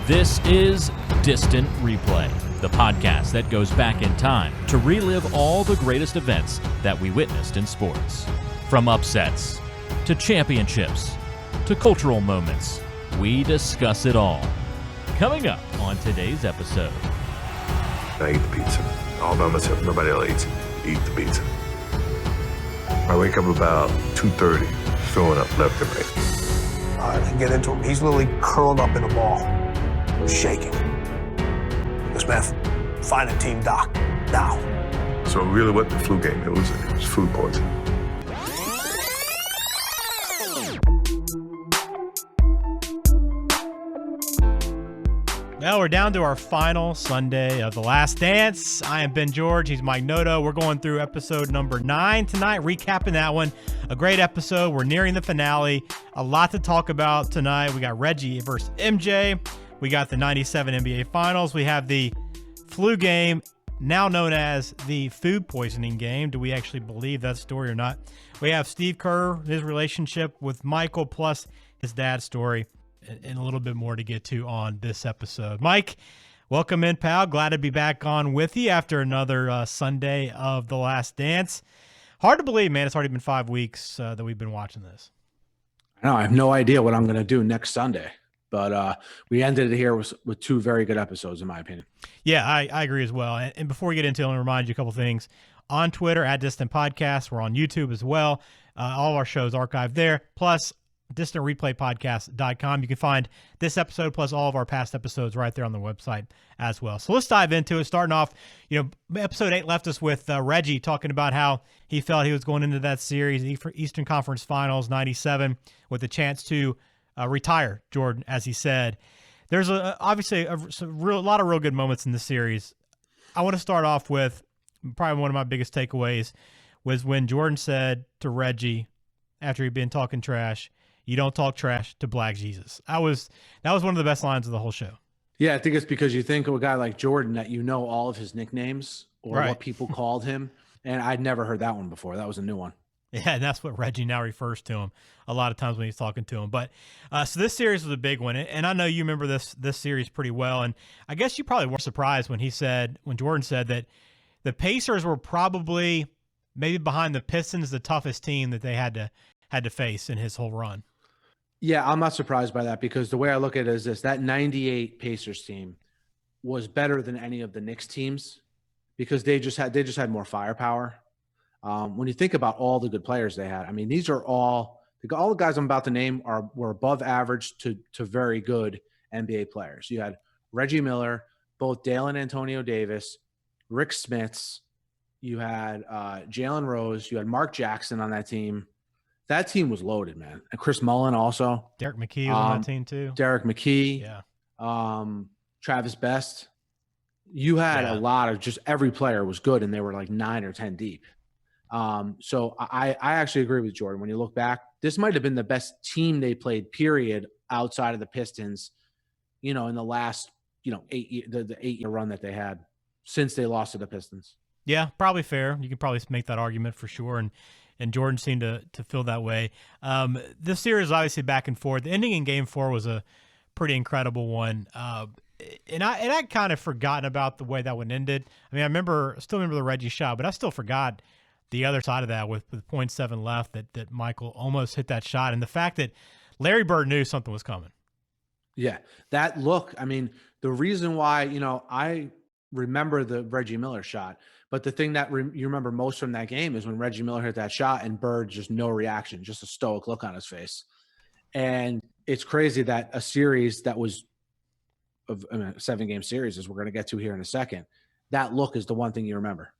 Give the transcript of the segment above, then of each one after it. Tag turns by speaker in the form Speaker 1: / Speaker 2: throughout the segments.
Speaker 1: This is Distant Replay, the podcast that goes back in time to relive all the greatest events that we witnessed in sports. From upsets, to championships, to cultural moments, we discuss it all. Coming up on today's episode.
Speaker 2: I eat the pizza. All by myself. Nobody else eats it. Eat the pizza. I wake up about 2:30, throwing up left and right.
Speaker 3: I didn't get into him. He's literally curled up in a ball, shaking. Because, man, find a team doc now.
Speaker 2: So it really wasn't the flu game. It was food poisoning.
Speaker 4: Well, we're down to our final Sunday of The Last Dance. I am Ben George. He's Mike Noto. We're going through episode number 9 tonight, recapping that one. A great episode. We're nearing the finale. A lot to talk about tonight. We got Reggie versus MJ. We got the 97 NBA Finals. We have the flu game, now known as the food poisoning game. Do we actually believe that story or not? We have Steve Kerr, his relationship with Michael, plus his dad's story, and a little bit more to get to on this episode. Mike, welcome in, pal. Glad to be back on with you after another Sunday of The Last Dance. Hard to believe, man. It's already been 5 weeks that we've been watching this.
Speaker 5: I know. I have no idea what I'm going to do next Sunday, but we ended it here with 2 very good episodes, in my opinion.
Speaker 4: Yeah, I agree as well. And before we get into it, I want to remind you a couple things. On Twitter, @Distant Podcast. We're on YouTube as well. All of our shows archived there. Plus, distantreplaypodcast.com. You can find this episode plus all of our past episodes right there on the website as well. So let's dive into it. Starting off, episode 8 left us with Reggie talking about how he felt he was going into that series, Eastern Conference Finals 97, with a chance to retire Jordan, as he said. There's obviously a lot of real good moments in the series. I want to start off with probably one of my biggest takeaways was when Jordan said to Reggie, after he'd been talking trash, "You don't talk trash to Black Jesus." That was one of the best lines of the whole show.
Speaker 5: Yeah, I think it's because you think of a guy like Jordan that you know all of his nicknames or
Speaker 4: Right.
Speaker 5: what people called him, and I'd never heard that one before. That was a new one.
Speaker 4: Yeah, and that's what Reggie now refers to him a lot of times when he's talking to him. But so this series was a big one, and I know you remember this series pretty well. And I guess you probably weren't surprised when Jordan said that the Pacers were probably maybe behind the Pistons the toughest team that they had to face in his whole run.
Speaker 5: Yeah, I'm not surprised by that because the way I look at it is this: that 98 Pacers team was better than any of the Knicks teams because they just had more firepower. When you think about all the good players they had, I mean, these are all the guys I'm about to name were above average to very good NBA players. You had Reggie Miller, both Dale and Antonio Davis, Rick Smits. You had Jalen Rose. You had Mark Jackson on that team. That team was loaded, man. And Chris Mullin also.
Speaker 4: Derek McKee was on that team too.
Speaker 5: Derek McKee.
Speaker 4: Yeah.
Speaker 5: Travis Best. You had a lot of just every player was good, and they were like 9 or 10 deep. So I actually agree with Jordan. When you look back, this might have been the best team they played, period, outside of the Pistons, in the last, 8 year, the 8-year run that they had since they lost to the Pistons.
Speaker 4: Yeah, probably fair. You could probably make that argument for sure. And Jordan seemed to feel that way. This series is obviously back and forth. The ending in Game 4 was a pretty incredible one. And I'd kind of forgotten about the way that one ended. I mean, I still remember the Reggie shot, but I still forgot the other side of that with 0.7 left that Michael almost hit that shot. And the fact that Larry Bird knew something was coming.
Speaker 5: Yeah, that look, I mean, the reason why, I remember the Reggie Miller shot, but the thing that you remember most from that game is when Reggie Miller hit that shot and Bird just no reaction, just a stoic look on his face. And it's crazy that a series that was a 7-game series, as we're going to get to here in a second, that look is the one thing you remember.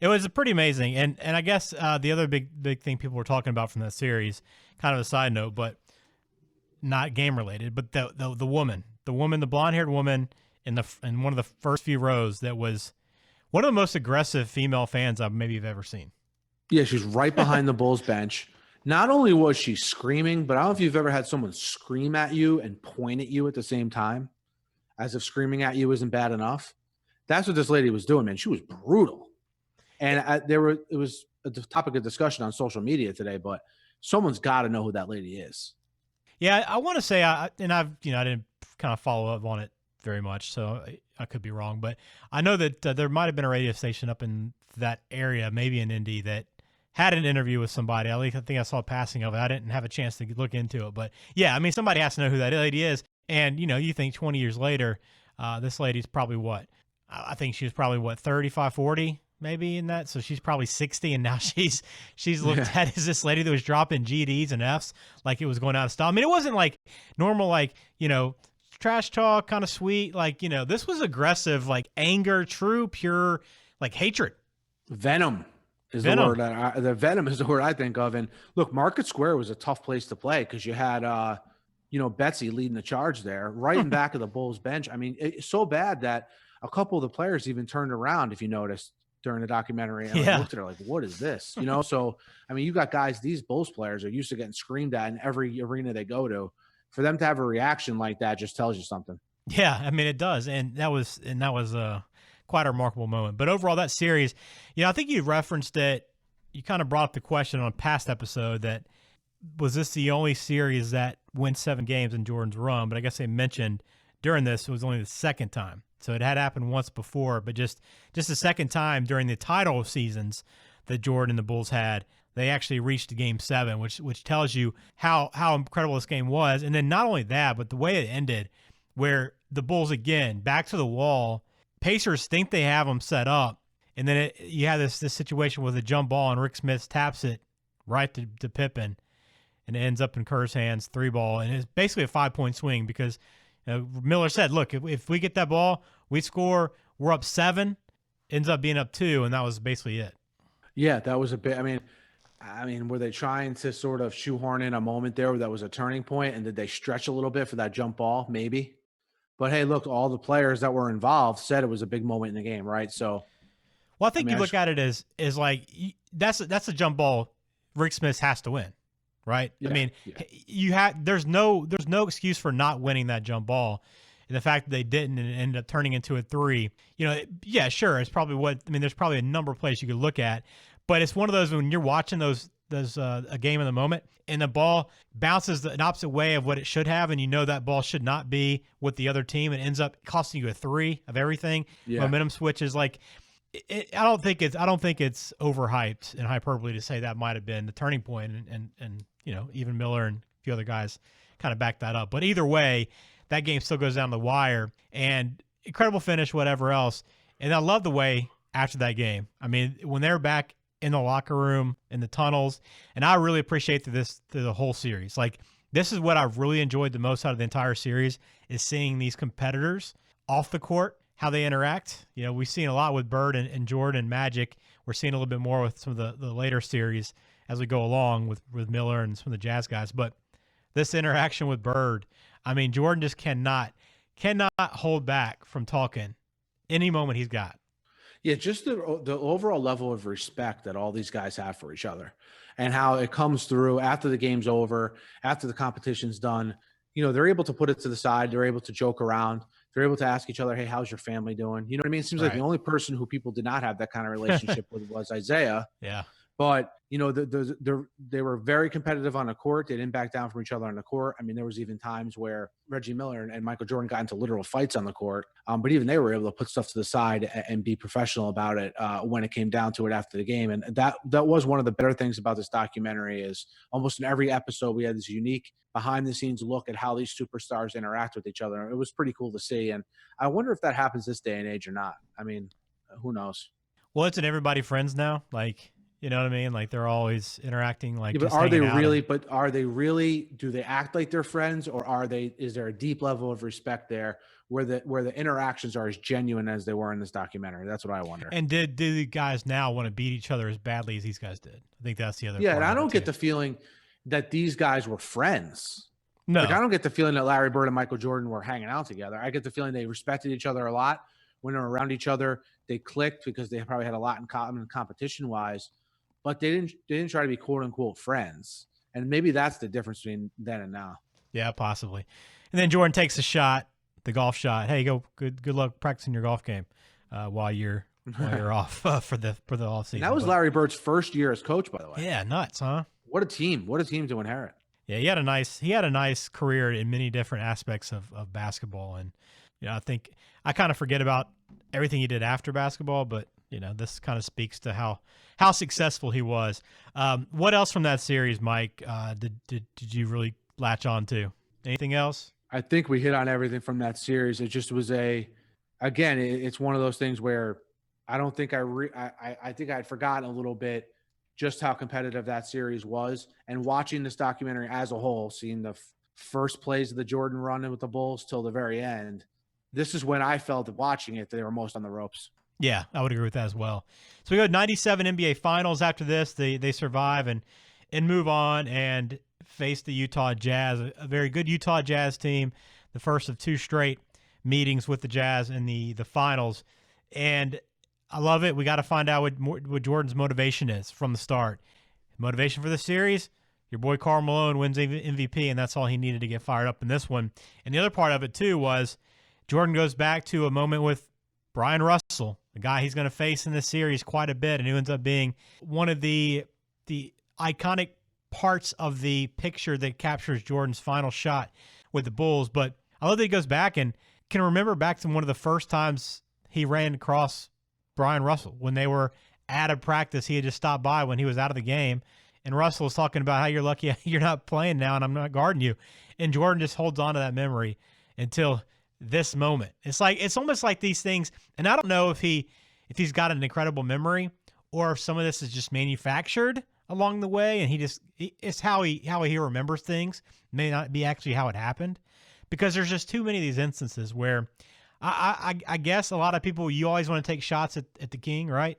Speaker 4: It was pretty amazing. And I guess the other big thing people were talking about from that series, kind of a side note, but not game related, but the woman, the blonde-haired woman in one of the first few rows that was one of the most aggressive female fans I've ever seen.
Speaker 5: Yeah, she's right behind the Bulls bench. Not only was she screaming, but I don't know if you've ever had someone scream at you and point at you at the same time, as if screaming at you isn't bad enough. That's what this lady was doing, man. She was brutal. And it was a topic of discussion on social media today, but someone's got to know who that lady is.
Speaker 4: Yeah, I want to say, I didn't kind of follow up on it very much, so I could be wrong. But I know that there might have been a radio station up in that area, maybe in Indy, that had an interview with somebody. At least I think I saw a passing of it. I didn't have a chance to look into it. But, yeah, I mean, somebody has to know who that lady is. And, you think 20 years later, this lady's probably what? I think she was probably, 35, 40? Maybe in that. So she's probably 60, and now she's looked at as this lady that was dropping GDs and Fs like it was going out of style. I mean, it wasn't like normal, like, trash talk, kind of sweet. Like, this was aggressive, like anger, true, pure, like hatred.
Speaker 5: Venom is the word. The venom is the word I think of. And look, Market Square was a tough place to play because you had, Betsy leading the charge there right in back of the Bulls bench. I mean, it's so bad that a couple of the players even turned around, if you noticed, during the documentary, and looked at her like, what is this? So, I mean, you got guys, these Bulls players are used to getting screamed at in every arena they go to. For them to have a reaction like that just tells you something.
Speaker 4: Yeah, I mean, it does. And that was quite a remarkable moment. But overall, that series, I think you referenced it. You kind of brought up the question on a past episode that was this the only series that went 7 games in Jordan's run? But I guess they mentioned during this, it was only the second time. So it had happened once before, but just the second time during the title seasons that Jordan and the Bulls had, they actually reached Game 7, which tells you how incredible this game was. And then not only that, but the way it ended, where the Bulls, again, back to the wall, Pacers think they have them set up, and then you have this situation with a jump ball, and Rick Smith taps it right to Pippen, and it ends up in Kerr's hands, 3-ball, and it's basically a 5-point swing because Miller said, look, if we get that ball, we score, we're up 7, ends up being up 2, and that was basically it.
Speaker 5: Yeah, that was a bit. I mean, were they trying to sort of shoehorn in a moment there where that was a turning point, and did they stretch a little bit for that jump ball? Maybe. But hey, look, all the players that were involved said it was a big moment in the game, right? So,
Speaker 4: well, I think you look at it as like that's a jump ball Rick Smith has to win, right?
Speaker 5: Yeah,
Speaker 4: I mean, there's no excuse for not winning that jump ball. And the fact that they didn't and it ended up turning into a 3, sure, it's probably there's probably a number of plays you could look at, but it's one of those when you're watching those a game in the moment and the ball bounces the opposite way of what it should have, and that ball should not be with the other team, and ends up costing you a 3 of everything. Yeah. Momentum switches, like I don't think it's overhyped and hyperbole to say that might have been the turning point, and even Miller and a few other guys kind of backed that up. But either way, that game still goes down the wire, and incredible finish, whatever else. And I love the way after that game, I mean, when they're back in the locker room, in the tunnels, and I really appreciate the whole series. Like, this is what I've really enjoyed the most out of the entire series, is seeing these competitors off the court, how they interact. We've seen a lot with Bird and Jordan and Magic. We're seeing a little bit more with some of the later series as we go along with Miller and some of the Jazz guys. But this interaction with Bird, I mean, Jordan just cannot hold back from talking any moment he's got.
Speaker 5: Yeah, just the overall level of respect that all these guys have for each other, and how it comes through after the game's over, after the competition's done. They're able to put it to the side. They're able to joke around. They're able to ask each other, hey, how's your family doing? You know what I mean? It seems like the only person who people did not have that kind of relationship with was Isaiah.
Speaker 4: Yeah.
Speaker 5: But, they were very competitive on the court. They didn't back down from each other on the court. I mean, there was even times where Reggie Miller and Michael Jordan got into literal fights on the court. But even they were able to put stuff to the side and be professional about it when it came down to it after the game. And that was one of the better things about this documentary, is almost in every episode we had this unique behind-the-scenes look at how these superstars interact with each other. It was pretty cool to see. And I wonder if that happens this day and age or not. I mean, who knows?
Speaker 4: Well, isn't everybody friends now? Like, you know what I mean? Like, they're always interacting. Like,
Speaker 5: but are they really? But are they really? Do they act like they're friends, or are they? Is there a deep level of respect there, where the interactions are as genuine as they were in this documentary? That's what I wonder.
Speaker 4: And do the guys now want to beat each other as badly as these guys did? I think that's the other.
Speaker 5: Yeah,
Speaker 4: part
Speaker 5: and I don't get
Speaker 4: too.
Speaker 5: the feeling that these guys were friends.
Speaker 4: No,
Speaker 5: like, I don't get the feeling that Larry Bird and Michael Jordan were hanging out together. I get the feeling they respected each other a lot when they were around each other. They clicked because they probably had a lot in common competition wise. But they didn't try to be quote unquote friends, and maybe that's the difference between then and now.
Speaker 4: Yeah, possibly. And then Jordan takes a shot, the golf shot. Hey, go good luck practicing your golf game while you're off for the off season.
Speaker 5: And that was Larry Bird's first year as coach, by the way.
Speaker 4: Yeah, nuts, huh?
Speaker 5: What a team! What a team to inherit.
Speaker 4: Yeah, he had a nice career in many different aspects of basketball, and I think I kind of forget about everything he did after basketball, but this kind of speaks to how successful he was. What else from that series, Mike, did you really latch on to? Anything else?
Speaker 5: I think we hit on everything from that series. It just was it's one of those things where I don't think I think I'd forgotten a little bit just how competitive that series was. And watching this documentary as a whole, seeing the first plays of the Jordan run with the Bulls till the very end, this is when I felt watching it, they were most on the ropes.
Speaker 4: Yeah, I would agree with that as well. So we go to 97 NBA Finals. After this, they survive and move on and face the Utah Jazz, a very good Utah Jazz team, the first of 2 straight meetings with the Jazz in the finals. And I love it. We got to find out what Jordan's motivation is from the start. Motivation for the series, your boy Karl Malone wins MVP, and that's all he needed to get fired up in this one. And the other part of it, too, was Jordan goes back to a moment with Bryon Russell, the guy he's going to face in this series quite a bit, and who ends up being one of the iconic parts of the picture that captures Jordan's final shot with the Bulls. But I love that he goes back and can remember back to one of the first times he ran across Bryon Russell when they were out of practice. He had just stopped by when he was out of the game, and Russell was talking about how you're lucky you're not playing now and I'm not guarding you. And Jordan just holds on to that memory until this moment. It's almost like these things, and I don't know if he's got an incredible memory or if some of this is just manufactured along the way, and it's how he remembers things. It may not be actually how it happened, because there's just too many of these instances where I guess a lot of people, you always want to take shots at the king, right?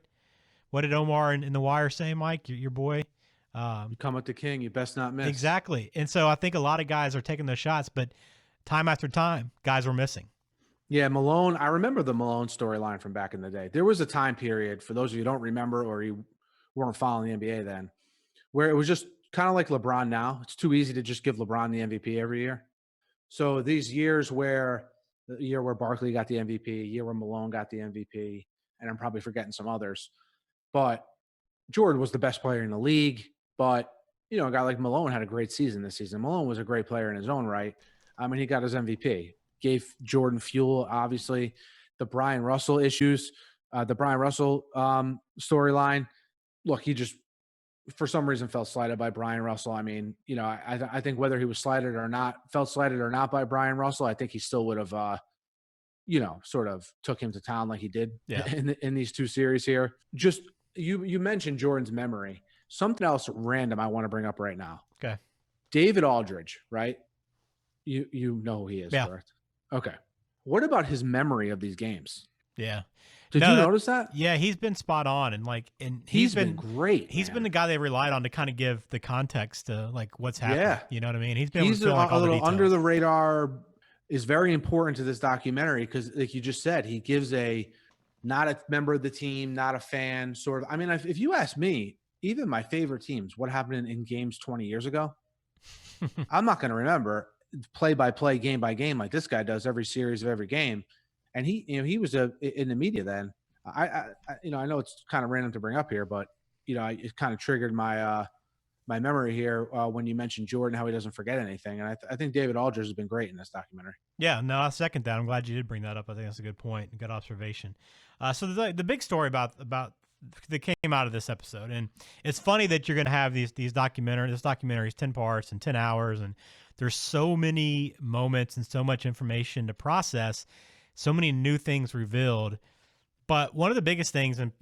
Speaker 4: What did Omar in The Wire say, Mike, your boy?
Speaker 5: You come at the king, you best not miss.
Speaker 4: Exactly. And so I think a lot of guys are taking those shots, but time after time, guys were missing.
Speaker 5: Yeah, Malone, I remember the Malone storyline from back in the day. There was a time period, for those of you who don't remember or you weren't following the NBA then, where it was just kind of like LeBron now. It's too easy to just give LeBron the MVP every year. So these years where the year where Barkley got the MVP, year where Malone got the MVP, and I'm probably forgetting some others, but Jordan was the best player in the league. But, a guy like Malone had a great season this season. Malone was a great player in his own right. I mean, he got his MVP. Gave Jordan fuel, obviously. The Bryon Russell issues, the Bryon Russell storyline. Look, he just, for some reason, felt slighted by Bryon Russell. I mean, I think whether he was felt slighted or not by Bryon Russell, I think he still would have, sort of took him to town like he did in these 2 series here. Just, you mentioned Jordan's memory. Something else random I want to bring up right now.
Speaker 4: Okay.
Speaker 5: David Aldridge, right? You know who he is, correct? Okay. What about his memory of these games?
Speaker 4: Yeah.
Speaker 5: Did you notice that?
Speaker 4: Yeah, he's been spot on, and
Speaker 5: he's been great.
Speaker 4: He's been the guy they relied on to kind of give the context to what's happening.
Speaker 5: Yeah.
Speaker 4: You know what I mean? He's been able to
Speaker 5: a
Speaker 4: all the
Speaker 5: little
Speaker 4: details.
Speaker 5: under the radar. Is very important to this documentary because, like you just said, he gives not a member of the team, not a fan, sort of. I mean, if you ask me, even my favorite teams, what happened in games 20 years ago, I'm not going to remember play by play, game by game, like this guy does every series of every game. And he was in the media then. I know it's kind of random to bring up here, but it kind of triggered my my memory here when you mentioned Jordan, how he doesn't forget anything. And I think David Aldridge has been great in this documentary. Yeah,
Speaker 4: no, I second that. I'm glad you did bring that up. I think that's a good point, good observation. So the big story about that came out of this episode, and it's funny that you're going to have these documentaries. This documentary is 10 parts and 10 hours, and there's so many moments and so much information to process, so many new things revealed. But one of the biggest things, and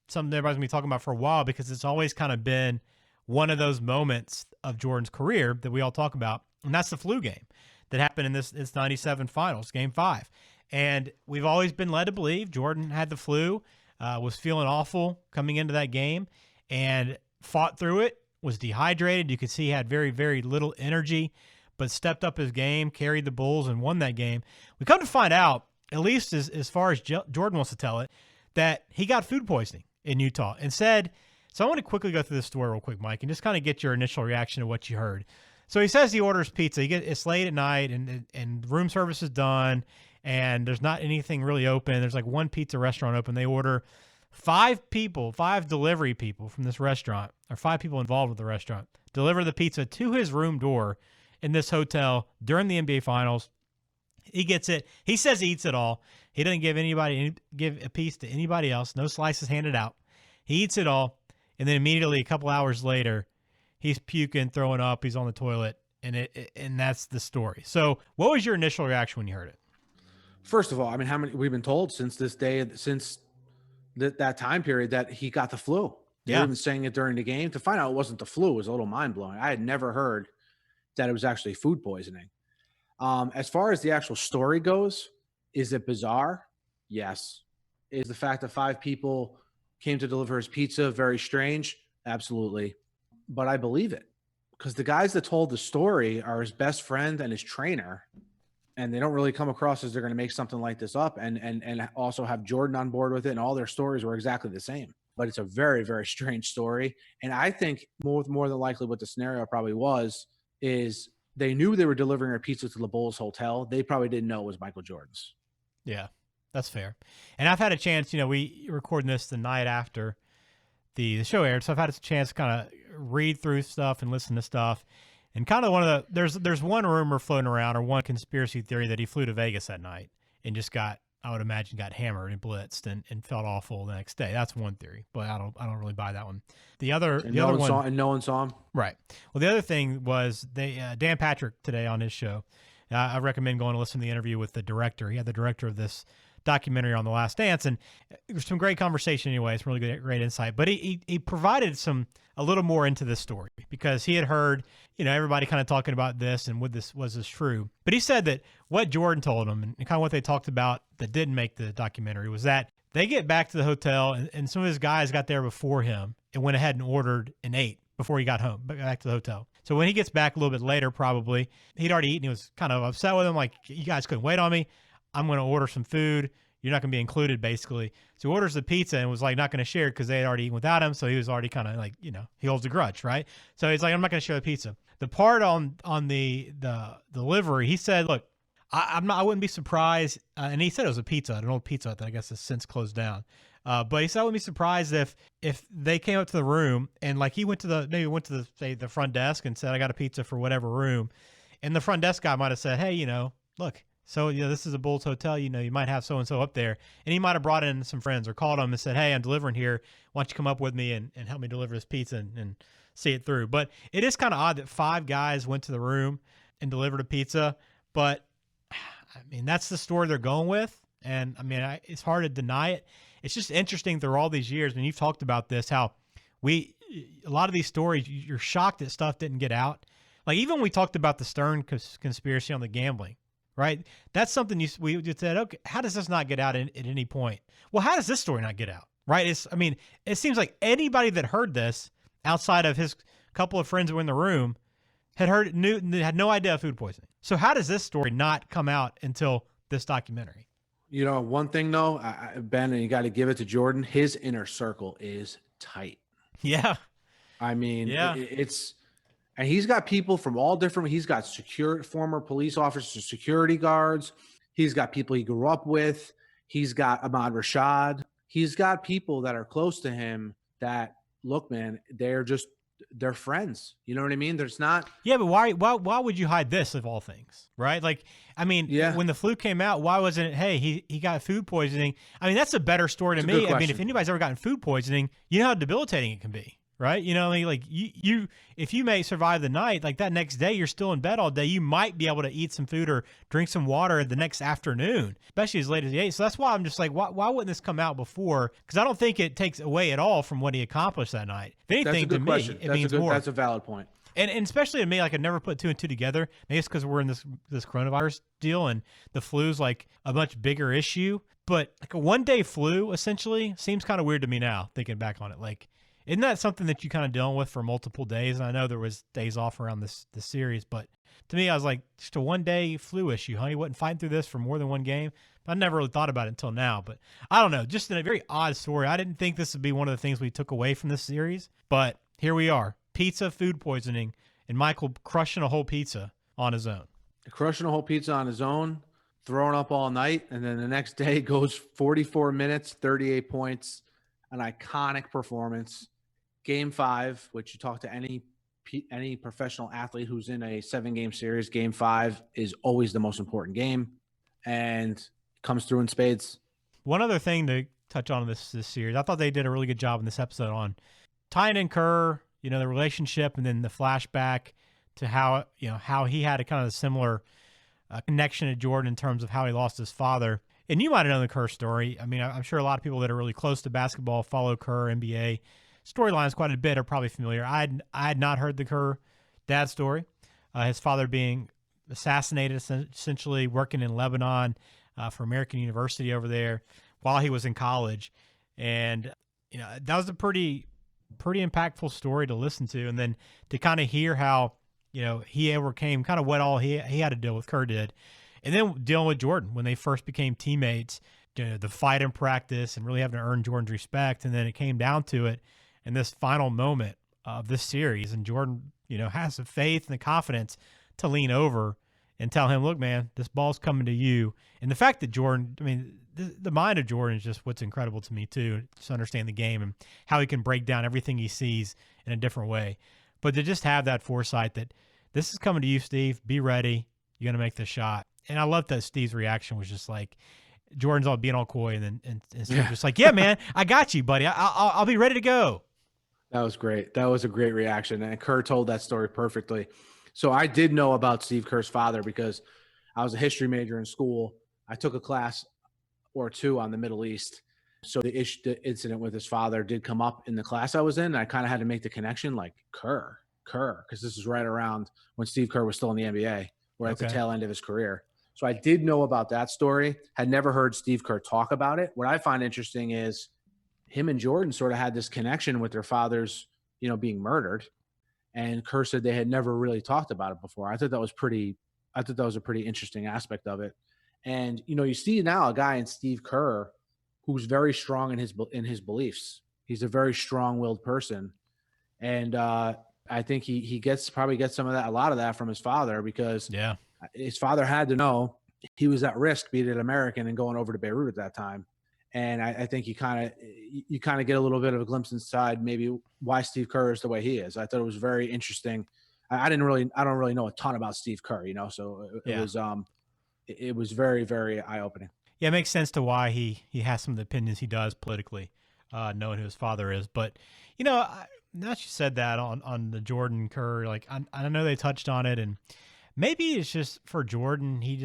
Speaker 4: something everybody's going to be talking about for a while, because it's always kind of been one of those moments of Jordan's career that we all talk about, and that's the flu game that happened in this 97 finals, game 5. And we've always been led to believe Jordan had the flu, was feeling awful coming into that game, and fought through it, was dehydrated. You could see he had very, very little energy, but stepped up his game, carried the Bulls, and won that game. We come to find out, at least as far as Jordan wants to tell it, that he got food poisoning in Utah and said, so I want to quickly go through this story real quick, Mike, and just kind of get your initial reaction to what you heard. So he says he orders pizza. It's late at night, and room service is done, and there's not anything really open. There's like one pizza restaurant open. They order 5 delivery people from this restaurant, or 5 people involved with the restaurant, deliver the pizza to his room door in this hotel during the NBA Finals. He gets it. He says he eats it all. He doesn't give a piece to anybody else. No slices handed out. He eats it all, and then immediately a couple hours later, he's puking, throwing up. He's on the toilet, and that's the story. So, what was your initial reaction when you heard it?
Speaker 5: First of all, I mean, how many we've been told since this day, since that time period, that he got the flu. They were even saying it during the game. To find out it wasn't the flu was a little mind blowing. I had never heard that it was actually food poisoning. As far as the actual story goes, is it bizarre? Yes. Is the fact that 5 people came to deliver his pizza very strange? Absolutely. But I believe it, because the guys that told the story are his best friend and his trainer, and they don't really come across as they're going to make something like this up, and also have Jordan on board with it, and all their stories were exactly the same. But it's a very, very strange story. And I think more than likely what the scenario probably was is they knew they were delivering a pizza to the Bulls hotel. They probably didn't know it was Michael Jordan's.
Speaker 4: Yeah, that's fair. And I've had a chance, we recording this the night after the show aired, so I've had a chance to kind of read through stuff and listen to stuff. And kind of there's one rumor floating around, or one conspiracy theory, that he flew to Vegas that night and just I would imagine got hammered and blitzed and felt awful the next day. That's one theory, but I don't really buy that one. The other
Speaker 5: no one saw him.
Speaker 4: Right. Well, the other thing was Dan Patrick today on his show. I recommend going to listen to the interview with the director. He had the director of this documentary on The Last Dance, and there's some great conversation anyway. It's really great insight. But he provided a little more into this story, because he had heard, everybody kind of talking about this and was this true. But he said that what Jordan told him, and kind of what they talked about that didn't make the documentary, was that they get back to the hotel, and some of his guys got there before him and went ahead and ordered and ate before he got home, back to the hotel. So when he gets back a little bit later, probably, he'd already eaten. He was kind of upset with him, like, you guys couldn't wait on me. I'm going to order some food. You're not going to be included, basically. So he orders the pizza and was like not going to share because they had already eaten without him. So he was already kind of like, he holds a grudge, right? So he's like, I'm not going to share the pizza. The part on the delivery, he said, look, I wouldn't be surprised. And he said it was a pizza, an old Pizza Hut that I guess has since closed down. But he said I wouldn't be surprised if they came up to the room and like he went to the front desk and said, I got a pizza for whatever room. And the front desk guy might have said, hey, look, so, this is a Bulls hotel, you might have so-and-so up there. And he might have brought in some friends or called them and said, hey, I'm delivering here. Why don't you come up with me and help me deliver this pizza and see it through. But it is kind of odd that 5 guys went to the room and delivered a pizza. But, I mean, that's the story they're going with. And, I mean, it's hard to deny it. It's just interesting through all these years, when you've talked about this, how a lot of these stories, you're shocked that stuff didn't get out. Like, even when we talked about the Stern conspiracy on the gambling, right? That's something we just said, okay, how does this not get out at any point? Well, how does this story not get out, right? It seems like anybody that heard this outside of his couple of friends who were in the room had no idea of food poisoning. So how does this story not come out until this documentary?
Speaker 5: One thing though, Ben, and you got to give it to Jordan, his inner circle is tight.
Speaker 4: Yeah.
Speaker 5: I mean,
Speaker 4: yeah.
Speaker 5: And he's got people from all different. He's got former police officers, security guards. He's got people he grew up with. He's got Ahmad Rashad. He's got people that are close to him that, look, man, they're friends. You know what I mean? There's not.
Speaker 4: Yeah, but why would you hide this of all things, right? Like, I mean, when the flu came out, why wasn't it, hey, he got food poisoning? I mean, that's a better story to me. I mean, if anybody's ever gotten food poisoning, you know how debilitating it can be. Right? I mean, like you, if you may survive the night, like that next day, you're still in bed all day. You might be able to eat some food or drink some water the next afternoon, especially as late as 8. So that's why I'm just like, why wouldn't this come out before? Because I don't think it takes away at all from what he accomplished that night. If anything, to me, it means more.
Speaker 5: That's a valid point.
Speaker 4: And especially to me, like I never put 2 and 2 together. Maybe it's because we're in this coronavirus deal and the flu's like a much bigger issue. But like a 1-day flu essentially seems kind of weird to me now, thinking back on it. Like, isn't that something that you kind of dealing with for multiple days? And I know there was days off around this series, but to me, I was like, just a 1-day flu issue, huh? You wasn't fighting through this for more than one game. I never really thought about it until now, but I don't know. Just a very odd story. I didn't think this would be one of the things we took away from this series, but here we are. Pizza, food poisoning, and Michael crushing a whole pizza on his own.
Speaker 5: Crushing a whole pizza on his own, throwing up all night, and then the next day goes 44 minutes, 38 points, an iconic performance. Game 5, which you talk to any professional athlete who's in a 7-game series, Game 5 is always the most important game. and comes through in spades.
Speaker 4: One other thing to touch on this series, I thought they did a really good job in this episode on tying in Kerr, the relationship, and then the flashback to how he had a kind of a similar connection to Jordan in terms of how he lost his father. And you might have known the Kerr story. I mean, I'm sure a lot of people that are really close to basketball, follow Kerr, NBA storylines quite a bit, are probably familiar. I had not heard the Kerr dad story. His father being assassinated, essentially working in Lebanon for American University over there while he was in college. And, that was a pretty impactful story to listen to. And then to kind of hear how, he overcame kind of what all he had to deal with, Kerr did. And then dealing with Jordan when they first became teammates, the fight in practice and really having to earn Jordan's respect. And then it came down to it in this final moment of this series. And Jordan, has the faith and the confidence to lean over and tell him, look, man, this ball's coming to you. And the fact that Jordan, I mean, the mind of Jordan is just what's incredible to me too, to understand the game and how he can break down everything he sees in a different way. But to just have that foresight that this is coming to you, Steve, be ready. You're going to make the shot. And I love that Steve's reaction was just like, Jordan's all being all coy and Steve's just like, yeah, man, I got you, buddy. I'll be ready to go.
Speaker 5: That was great. That was a great reaction. And Kerr told that story perfectly. So I did know about Steve Kerr's father because I was a history major in school. I took a class or two on the Middle East. So the incident with his father did come up in the class I was in. I kind of had to make the connection like Kerr, because this is right around when Steve Kerr was still in the NBA, or at the tail end of his career. So I did know about that story. Had never heard Steve Kerr talk about it. What I find interesting is him and Jordan sort of had this connection with their fathers, being murdered. And Kerr said they had never really talked about it before. I thought that was a pretty interesting aspect of it. And, you see now a guy in Steve Kerr who's very strong in his beliefs. He's a very strong-willed person. And I think he probably gets a lot of that from his father, because his father had to know he was at risk being an American and going over to Beirut at that time. And I think you kind of get a little bit of a glimpse inside maybe why Steve Kerr is the way he is. I thought it was very interesting. I don't really know a ton about Steve Kerr, so it was very, very eye-opening.
Speaker 4: Yeah, it makes sense to why he has some of the opinions he does politically, knowing who his father is. But, now that you said that on the Jordan Kerr, like I know they touched on it, and maybe it's just for Jordan, he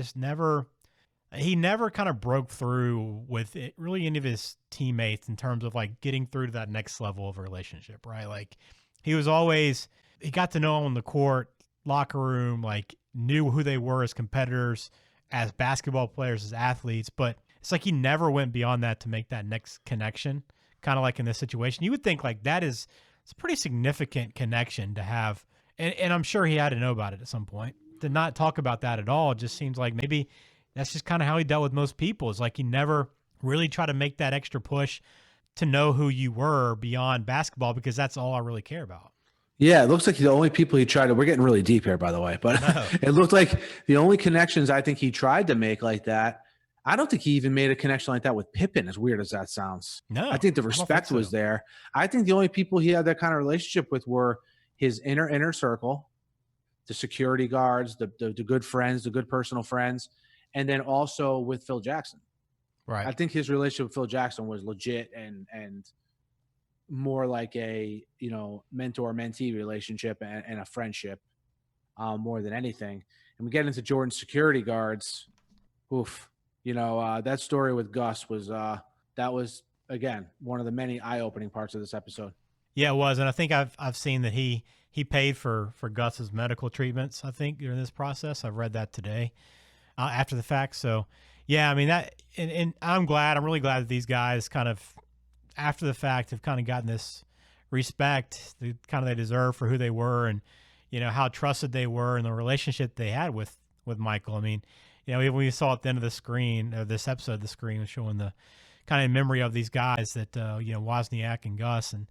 Speaker 4: never kind of broke through with it, really any of his teammates in terms of like getting through to that next level of a relationship, right? Like he got to know them on the court, locker room, like knew who they were as competitors, as basketball players, as athletes, but it's like he never went beyond that to make that next connection. Kind of like in this situation, you would think like it's a pretty significant connection to have. And I'm sure he had to know about it at some point. To not talk about that at all, it just seems like maybe that's just kind of how he dealt with most people. It's like he never really tried to make that extra push to know who you were beyond basketball, because that's all I really care about.
Speaker 5: Yeah, it looks like the only people he tried to – we're getting really deep here, by the way. But It looked like the only connections I think he tried to make like that, I don't think he even made a connection like that with Pippen, as weird as that sounds.
Speaker 4: No.
Speaker 5: I think the respect was there. I think the only people he had that kind of relationship with were his inner circle, the security guards, the good friends, the good personal friends, and then also with Phil Jackson.
Speaker 4: Right.
Speaker 5: I think his relationship with Phil Jackson was legit and more like a mentor-mentee relationship and a friendship more than anything. And we get into Jordan's security guards. Oof, that story with Gus was that was again one of the many eye-opening parts of this episode.
Speaker 4: Yeah, it was, and I think I've seen that he paid for Gus's medical treatments, I think, during this process. I've read that today after the fact. So yeah, I mean that, and I'm really glad that these guys kind of, after the fact, have kind of gotten this respect that kind of they deserve for who they were, and how trusted they were, and the relationship they had with Michael. I mean, when we saw at the end of the screen, or this episode, the screen was showing the kind of memory of these guys that Wozniak and Gus, and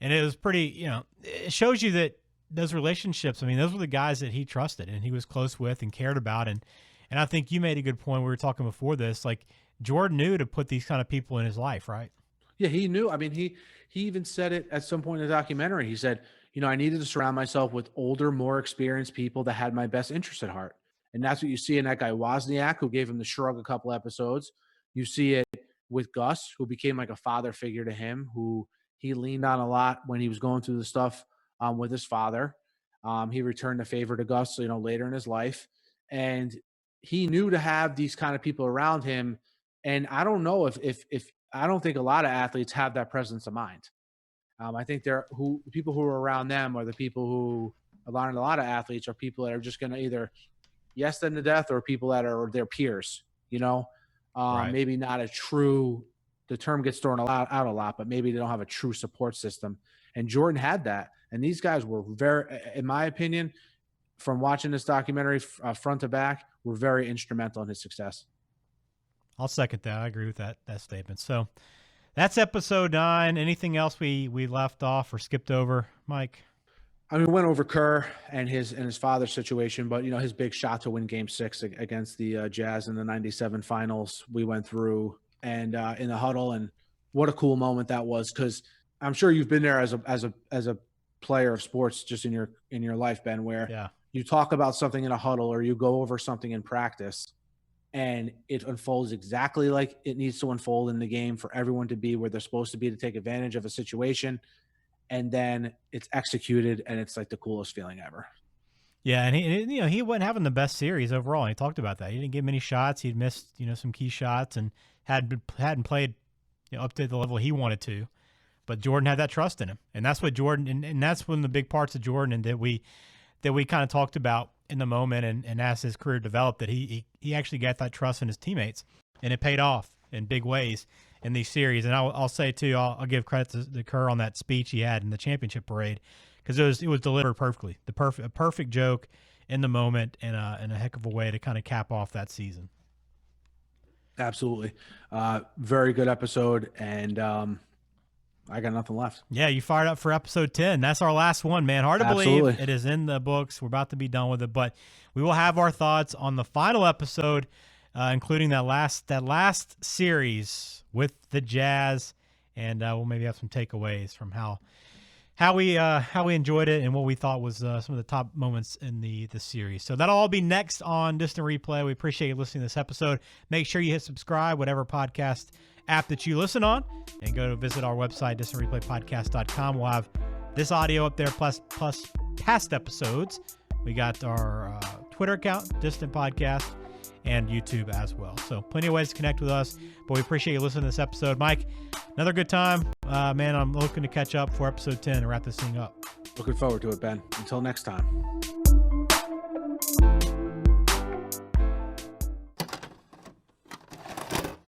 Speaker 4: it was pretty. It shows you that those relationships. I mean, those were the guys that he trusted and he was close with and cared about, and I think you made a good point. We were talking before this, like Jordan knew to put these kind of people in his life, right?
Speaker 5: Yeah, he knew. I mean, he even said it at some point in the documentary. He said, I needed to surround myself with older, more experienced people that had my best interest at heart. And that's what you see in that guy Wozniak, who gave him the shrug a couple episodes. You see it with Gus, who became like a father figure to him, who he leaned on a lot when he was going through the stuff with his father. He returned the favor to Gus, later in his life. And he knew to have these kind of people around him. And I don't know if I don't think a lot of athletes have that presence of mind. I think people who are around them are the people who around a lot of athletes are people that are just going to either yes them to death or people that are their peers,
Speaker 4: Right.
Speaker 5: Maybe not a true, the term gets thrown out a lot, but maybe they don't have a true support system. And Jordan had that. And these guys were very, in my opinion, from watching this documentary front to back, were very instrumental in his success.
Speaker 4: I'll second that. I agree with that statement. So that's episode 9. Anything else we left off or skipped over, Mike?
Speaker 5: I mean, we went over Kerr and his father's situation, but his big shot to win Game 6 against the Jazz in the '97 finals, we went through, and in the huddle, and what a cool moment that was, because I'm sure you've been there as a player of sports just in your life, Ben, where you talk about something in a huddle or you go over something in practice, and it unfolds exactly like it needs to unfold in the game for everyone to be where they're supposed to be to take advantage of a situation. And then it's executed, and it's like the coolest feeling ever.
Speaker 4: Yeah, and he wasn't having the best series overall. And he talked about that. He didn't get many shots. He'd missed some key shots and hadn't played up to the level he wanted to. But Jordan had that trust in him, and that's what Jordan and that's one of the big parts of Jordan and that we kind of talked about in the moment and as his career developed, that he actually got that trust in his teammates, and it paid off in big ways in these series. And I'll say too, I'll give credit to Kerr on that speech he had in the championship parade, because it was delivered perfectly. A perfect joke in the moment, and a heck of a way to kind of cap off that season.
Speaker 5: Absolutely, very good episode, and I got nothing left.
Speaker 4: Yeah, you fired up for episode 10. That's our last one, man. Hard to believe it is in the books. We're about to be done with it, but we will have our thoughts on the final episode, including that last series with the Jazz, and we'll maybe have some takeaways from how we enjoyed it and what we thought was some of the top moments in the series. So that'll all be next on Distant Replay. We appreciate you listening to this episode. Make sure you hit subscribe, whatever podcast app that you listen on, and go to visit our website, distantreplaypodcast.com. We'll have this audio up there plus past episodes. We got our Twitter account, Distant Podcast, and YouTube as well. So plenty of ways to connect with us, but we appreciate you listening to this episode. Mike, another good time. Man, I'm looking to catch up for episode 10 and wrap this thing up.
Speaker 5: Looking forward to it, Ben. Until next time.